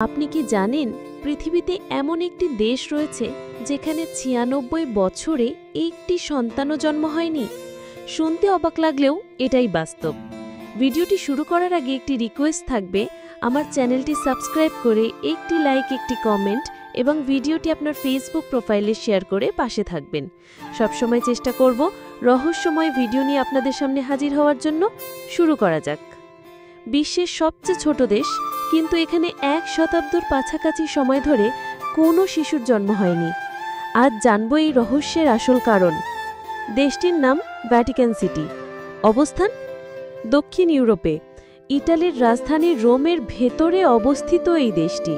আপনি কি জানেন পৃথিবীতে এমন একটি দেশ রয়েছে যেখানে ৯৬ বছরে একটি সন্তানও জন্ম হয়নি? শুনতে অবাক লাগলেও এটাই বাস্তব। ভিডিওটি শুরু করার আগে একটি রিকোয়েস্ট থাকবে, আমার চ্যানেলটি সাবস্ক্রাইব করে একটি লাইক, একটি কমেন্ট এবং ভিডিওটি আপনার ফেসবুক প্রোফাইলে শেয়ার করে পাশে থাকবেন। সবসময় চেষ্টা করব রহস্যময় ভিডিও নিয়ে আপনাদের সামনে হাজির হওয়ার জন্য। শুরু করা যাক। বিশ্বের সবচেয়ে ছোট দেশ, কিন্তু এখানে ১ শতাব্দীর কাছাকাছি সময় ধরে কোনো শিশুর জন্ম হয়নি। আজ জানব এই রহস্যের আসল কারণ। দেশটির নাম ভ্যাটিকান সিটি। অবস্থান দক্ষিণ ইউরোপে, ইটালির রাজধানী রোমের ভেতরে অবস্থিত এই দেশটি,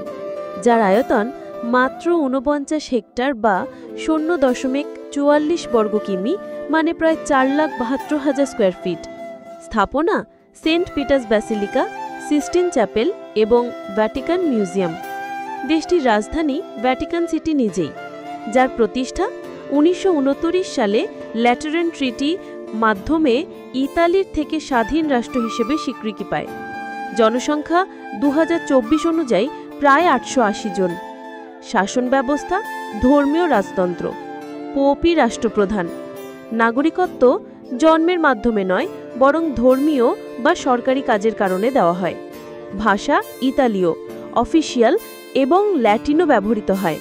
যার আয়তন মাত্র ৪৯ হেক্টর বা ০.৪৪ বর্গ কিমি, মানে প্রায় ৪,৭২,০০০ স্কোয়ার ফিট। স্থাপনা Saint Peter's basilica, Sistine Chapel এবং ভ্যাটিকান মিউজিয়াম। দেশটির রাজধানী ভ্যাটিকান সিটি নিজেই, যার প্রতিষ্ঠা ১৯২৯ সালে ল্যাটেরান ট্রিটি মাধ্যমে ইতালির থেকে স্বাধীন রাষ্ট্র হিসেবে স্বীকৃতি পায়। জনসংখ্যা ২০২৪ অনুযায়ী প্রায় ৮৮০ জন। শাসন ব্যবস্থা ধর্মীয় রাজতন্ত্র, পোপই রাষ্ট্রপ্রধান। নাগরিকত্ব জন্মের মাধ্যমে নয়, বরং ধর্মীয় বা সরকারি কাজের কারণে দেওয়া হয়। ভাষা ইতালীয়, অফিসিয়াল এবং ল্যাটিনও ব্যবহৃত হয়।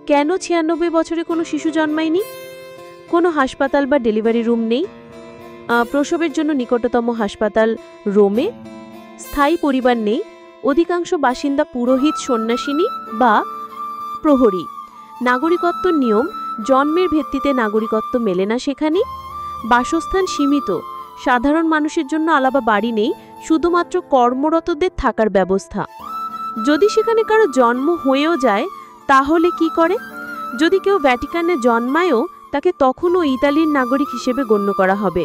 কেন ৯৬ বছরে কোনো শিশু জন্মায়নি? কোনো হাসপাতাল বা ডেলিভারি রুম নেই। প্রসবের জন্য নিকটতম হাসপাতাল রোমে। স্থায়ী পরিবার নেই। অধিকাংশ বাসিন্দা পুরোহিত, সন্ন্যাসিনী বা প্রহরী। নাগরিকত্ব নিয়ম, জন্মের ভিত্তিতে নাগরিকত্ব মেলে না সেখানে। বাসস্থান সীমিত, সাধারণ মানুষের জন্য আলাদা বাড়ি নেই, শুধুমাত্র কর্মরতদের থাকার ব্যবস্থা। যদি সেখানে কারো জন্ম হয়েও যায় তাহলে কি করে? যদি কেউ ভ্যাটিকানে জন্মায়ও, তাকে তখনও ইতালির নাগরিক হিসেবে গণ্য করা হবে,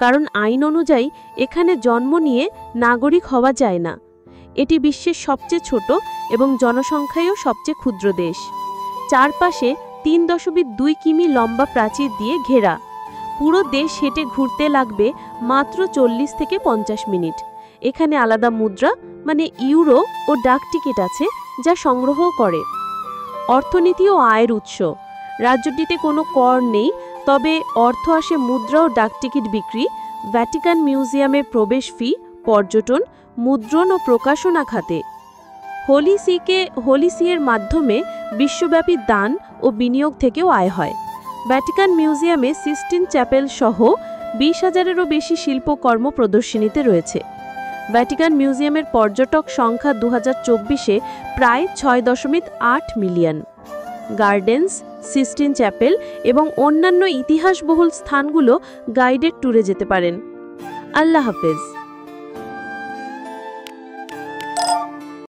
কারণ আইন অনুযায়ী এখানে জন্ম নিয়ে নাগরিক হওয়া যায় না। এটি বিশ্বের সবচেয়ে ছোট এবং জনসংখ্যায়ও সবচেয়ে ক্ষুদ্র দেশ। চারপাশে ৩.২ কিমি লম্বা প্রাচীর দিয়ে ঘেরা। পুরো দেশ হেঁটে ঘুরতে লাগবে মাত্র ৪০ থেকে ৫০ মিনিট। এখানে আলাদা মুদ্রা মানে ইউরো ও ডাক টিকিট আছে, যা সংগ্রহ করে। অর্থনীতি ও আয়ের উৎস, রাজ্যটিতে কোনো কর নেই, তবে অর্থ আসে মুদ্রা ও ডাক টিকিট বিক্রি, ভ্যাটিকান মিউজিয়ামের প্রবেশ ফি, পর্যটন, মুদ্রণ ও প্রকাশনা খাতে। হোলি সি এর মাধ্যমে বিশ্বব্যাপী দান ও বিনিয়োগ থেকেও আয় হয়। ভ্যাটিকান মিউজিয়ামে সিস্টিন চ্যাপেল সহ ২০,০০০-এরও বেশি শিল্পকর্ম প্রদর্শনীতে রয়েছে। ভ্যাটিকান মিউজিয়ামের পর্যটক সংখ্যা ২০২৪-এ প্রায় ৬.৮ মিলিয়ন। গার্ডেন্স, সিস্টিন চ্যাপেল এবং অন্যান্য ইতিহাসবহুল স্থানগুলো গাইডেড ট্যুরে যেতে পারেন। আল্লাহ হাফেজ।